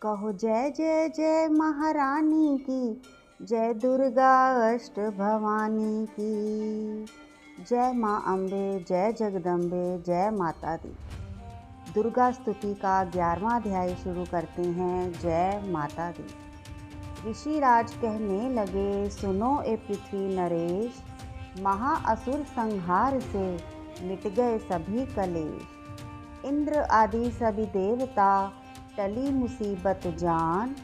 कहो जय जय जय महारानी की, जय दुर्गा अष्ट भवानी की। जय माँ अम्बे, जय जगदम्बे, जय माता दी। दुर्गा स्तुति का 11वां अध्याय शुरू करते हैं। जय माता दी। ऋषिराज कहने लगे, सुनो ए पृथ्वी नरेश, महाअसुर संहार से मिट गए सभी कलेश। इंद्र आदि सभी देवता टली मुसीबत जान,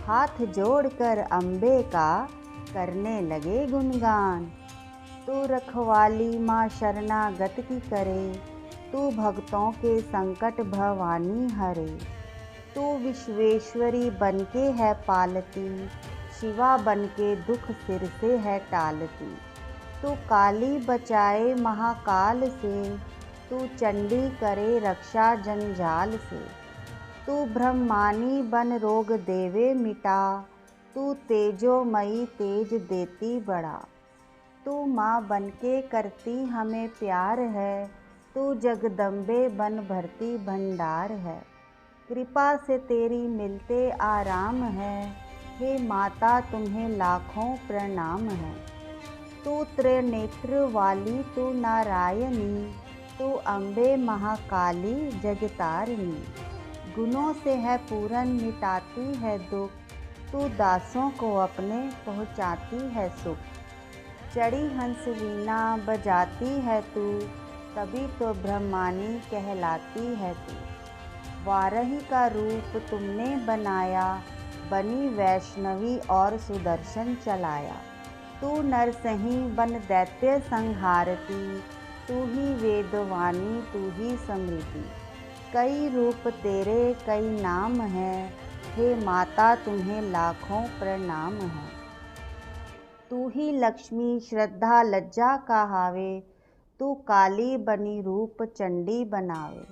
हाथ जोड़कर अम्बे का करने लगे गुणगान। तू रखवाली माँ शरणागत की करे, तू भक्तों के संकट भवानी हरे। तू विश्वेश्वरी बनके है पालती, शिवा बनके दुख सिर से है टालती। तू काली बचाए महाकाल से, तू चंडी करे रक्षा जंजाल से। तू ब्रह्मानी बन रोग देवे मिटा, तू तेजोमयी तेज देती बड़ा। तू माँ बनके करती हमें प्यार है, तू जगदम्बे बन भरती भंडार है। कृपा से तेरी मिलते आराम है, हे माता तुम्हें लाखों प्रणाम है। तू त्रिनेत्र वाली, तू नारायणी, तू अम्बे महाकाली जगतारिणी। गुणों से है पूरन मिटाती है दुख, तू दासों को अपने पहुँचाती है सुख। चढ़ी हंस वीणा बजाती है तू, तभी तो ब्रह्मानी कहलाती है तू। वाराही का रूप तुमने बनाया, बनी वैष्णवी और सुदर्शन चलाया। तू नरसही बन दैत्य संहारती, तू ही वेदवाणी तू ही समृद्धि। कई रूप तेरे कई नाम हैं, हे माता तुम्हें लाखों प्रणाम है। तू ही लक्ष्मी श्रद्धा लज्जा कहावे, तू काली बनी रूप चंडी बनावे।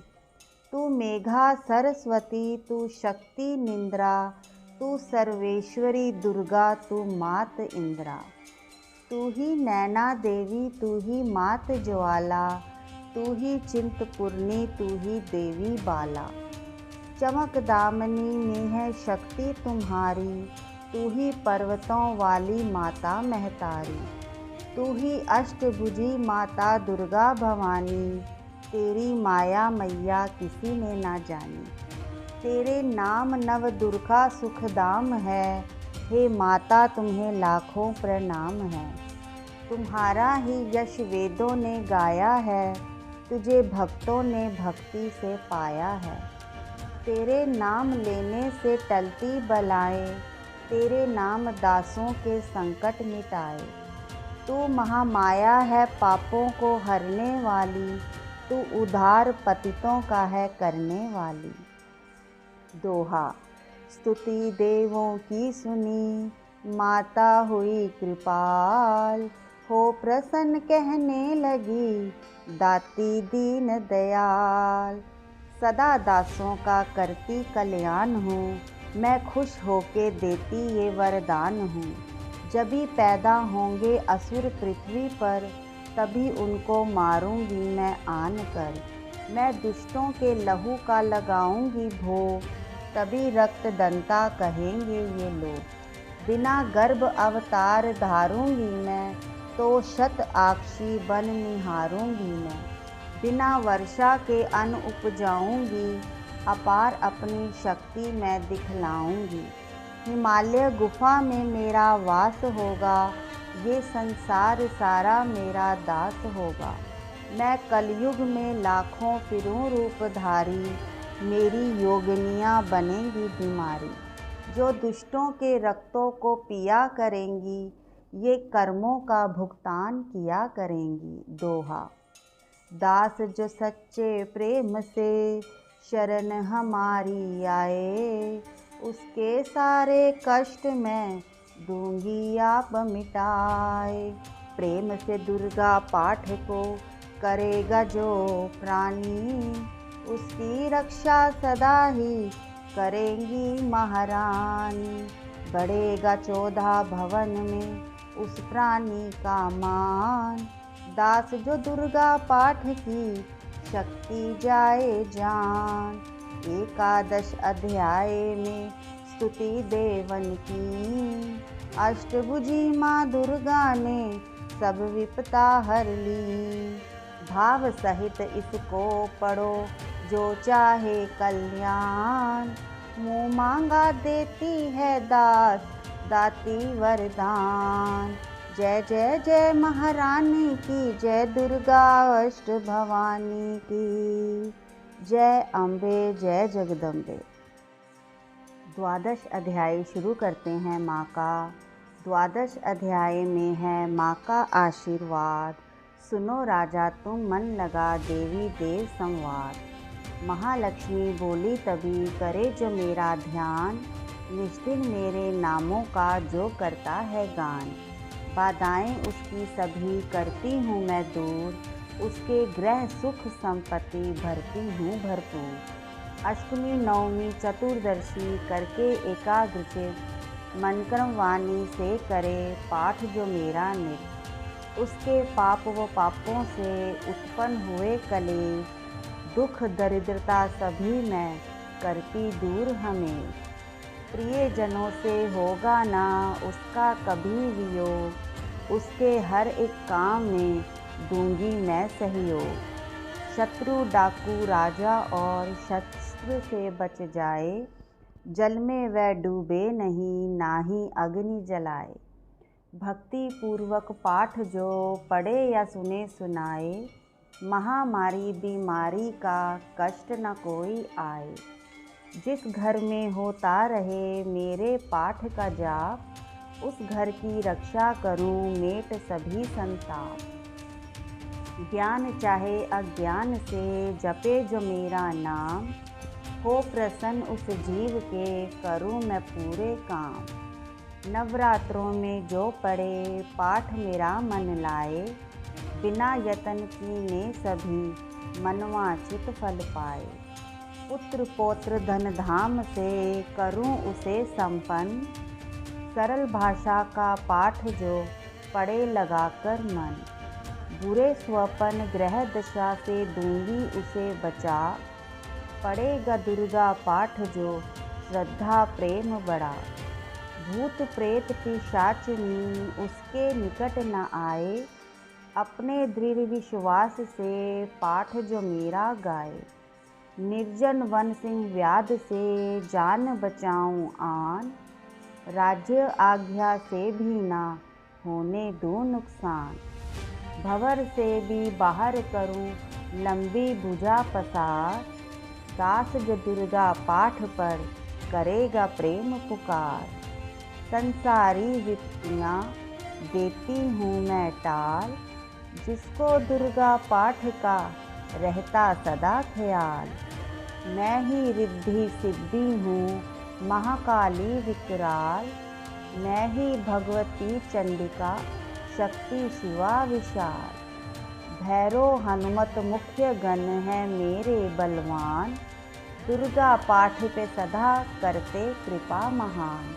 तू मेघा सरस्वती, तू शक्ति निंद्रा, तू सर्वेश्वरी दुर्गा, तू मात इंद्रा। तू ही नैना देवी, तू ही मात ज्वाला, तू ही चिंतपूर्णी, तू ही देवी बाला। चमक दामनी में है शक्ति तुम्हारी, तू ही पर्वतों वाली माता महतारी। तू ही अष्टभुजी माता दुर्गा भवानी, तेरी माया मैया किसी ने ना जानी। तेरे नाम नव दुर्गा सुखदाम है, हे माता तुम्हें लाखों प्रणाम है। तुम्हारा ही यश वेदों ने गाया है, तुझे भक्तों ने भक्ति से पाया है। तेरे नाम लेने से टलती बलाएं, तेरे नाम दासों के संकट मिटाए। तू महामाया है पापों को हरने वाली, तू उद्धार पतितों का है करने वाली। दोहा। स्तुति देवों की सुनी, माता हुई कृपाल, हो प्रसन्न कहने लगी, दाती दीन दयाल। सदा दासों का करती कल्याण हूँ, मैं खुश होके देती ये वरदान हूँ। जभी पैदा होंगे असुर पृथ्वी पर, तभी उनको मारूंगी मैं आन कर। मैं दुष्टों के लहू का लगाऊंगी भोग, तभी रक्त दंता कहेंगे ये लोग। बिना गर्भ अवतार धारूंगी मैं, तो शत आक्षी बन निहारूंगी मैं। बिना वर्षा के अन्न उपजाऊंगी, अपार अपनी शक्ति मैं दिखलाऊंगी। हिमालय गुफा में मेरा वास होगा, ये संसार सारा मेरा दास होगा। मैं कलयुग में लाखों फिरूं रूपधारी, मेरी योगिनियाँ बनेंगी बीमारी। जो दुष्टों के रक्तों को पिया करेंगी, ये कर्मों का भुगतान किया करेंगी। दोहा। दास जो सच्चे प्रेम से शरण हमारी आए, उसके सारे कष्ट मैं दूंगी आप मिटाए। प्रेम से दुर्गा पाठ को करेगा जो प्राणी, उसकी रक्षा सदा ही करेंगी महारानी। बढ़ेगा 14 भवन में उस प्राणी का मान, दास जो दुर्गा पाठ की शक्ति जाए जान। एकादश अध्याय में स्तुति देवन की। अष्टभुजी माँ दुर्गा ने सब विपदा हर ली। भाव सहित इसको पढ़ो जो चाहे कल्याण। मुँह मांगा देती है दास दाती वरदान। जय जय जय महारानी की, जय दुर्गा अष्ट भवानी की। जय अम्बे जय जगदम्बे। द्वादश अध्याय शुरू करते हैं माँ का। द्वादश अध्याय में है माँ का आशीर्वाद। सुनो राजा तुम मन लगा देवी देव संवाद। महालक्ष्मी बोली तभी करे जो मेरा ध्यान। निष्ठिन मेरे नामों का जो करता है गान। बाधाएं उसकी सभी करती हूँ मैं दूर। उसके ग्रह सुख संपत्ति भरती हूँ भरपूर। अष्टमी नवमी चतुर्दशी करके एकाग्रचित मनक्रम वाणी से करे पाठ जो मेरा नित्य। उसके पाप व पापों से उत्पन्न हुए कलेश। दुख दरिद्रता सभी मैं करती दूर हमें। प्रिय जनों से होगा ना उसका कभी वियोग। उसके हर एक काम में दूंगी मैं सहयोग। शत्रु डाकू राजा और शस्त्र से बच जाए। जल में वह डूबे नहीं ना ही अग्नि जलाए। भक्ति पूर्वक पाठ जो पढ़े या सुने सुनाए। महामारी बीमारी का कष्ट न कोई आए। जिस घर में होता रहे मेरे पाठ का जाप। उस घर की रक्षा करूं मेट सभी संताप। ज्ञान चाहे अज्ञान से जपे जो मेरा नाम। हो प्रसन्न उस जीव के करूं मैं पूरे काम। नवरात्रों में जो पढ़े पाठ मेरा मन लाए। बिना यतन कीने सभी मनवांछित फल पाए। पुत्र पौत्र धन धाम से करूं उसे संपन्न। सरल भाषा का पाठ जो पढ़े लगाकर मन। बुरे स्वपन ग्रह दशा से दूंगी उसे बचा। पढ़ेगा दुर्गा पाठ जो श्रद्धा प्रेम बढ़ा। भूत प्रेत पिशाचिनी उसके निकट न आए। अपने दृढ़ विश्वास से पाठ जो मेरा गाए। निर्जन वन सिंह व्याध से जान बचाऊं आन। राज्य आज्ञा से भी ना होने दूं नुकसान। भंवर से भी बाहर करूं लंबी भुजा पसार। दास जो दुर्गा पाठ पर करेगा प्रेम पुकार। संसारी विपत्तियाँ देती हूँ मैं टाल। जिसको दुर्गा पाठ का रहता सदा ख्याल। मैं ही रिद्धि सिद्धि हूँ महाकाली विकराल। मैं ही भगवती चंडिका शक्ति शिवा विशाल। भैरव हनुमत मुख्य गण है मेरे बलवान। दुर्गा पाठ पे सदा करते कृपा महान।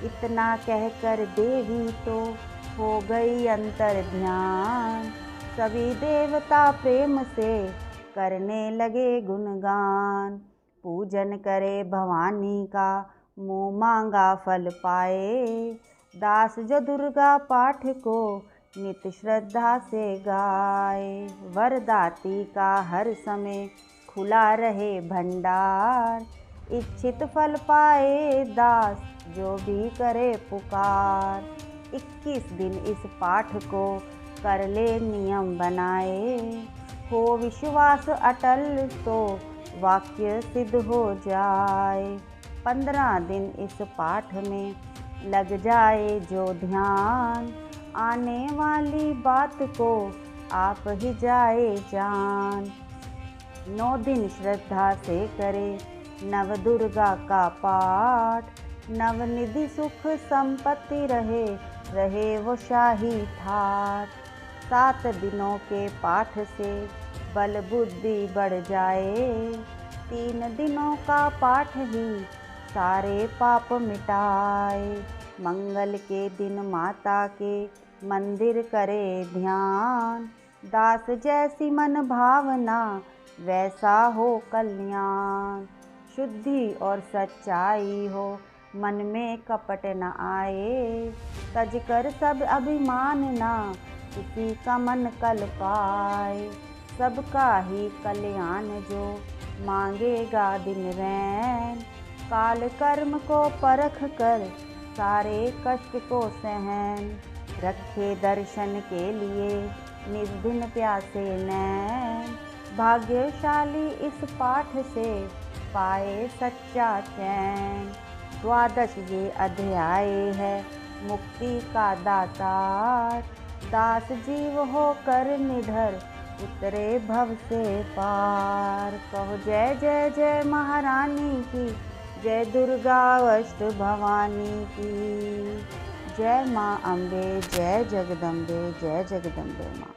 इतना कहकर देवी तो हो गई अंतर ध्यान। सभी देवता प्रेम से करने लगे गुणगान। पूजन करे भवानी का मुँह मांगा फल पाए। दास जो दुर्गा पाठ को नित श्रद्धा से गाए। वरदाती का हर समय खुला रहे भंडार। इच्छित फल पाए दास जो भी करे पुकार। 21 दिन इस पाठ को कर ले नियम बनाए। हो विश्वास अटल तो वाक्य सिद्ध हो जाए। 15 दिन इस पाठ में लग जाए जो ध्यान। आने वाली बात को आप ही जाए जान। 9 दिन श्रद्धा से करे नव दुर्गा का पाठ। नवनिधि सुख संपत्ति रहे वो शाही ठाट। 7 दिनों के पाठ से बल बुद्धि बढ़ जाए। 3 दिनों का पाठ ही सारे पाप मिटाए। मंगल के दिन माता के मंदिर करे ध्यान। दास जैसी मन भावना वैसा हो कल्याण। शुद्धि और सच्चाई हो, मन में कपट न आए। तज कर सब अभिमान ना, किसी का मन कल पाए। सबका ही कल्याण जो मांगेगा दिन रैन, काल कर्म को परख कर सारे कष्ट को सहन। रखे दर्शन के लिए निर्दिन प्यासे नैन, भाग्यशाली इस पाठ से पाए सच्चा चैन। द्वादश ये अध्याय है मुक्ति का दातार, दास जीव हो कर निडर उतरे भव से पार। कहो जय जय जय महारानी की, जय दुर्गा अष्ट भवानी की। जय माँ अम्बे, जय जगदम्बे, जय जगदम्बे माँ।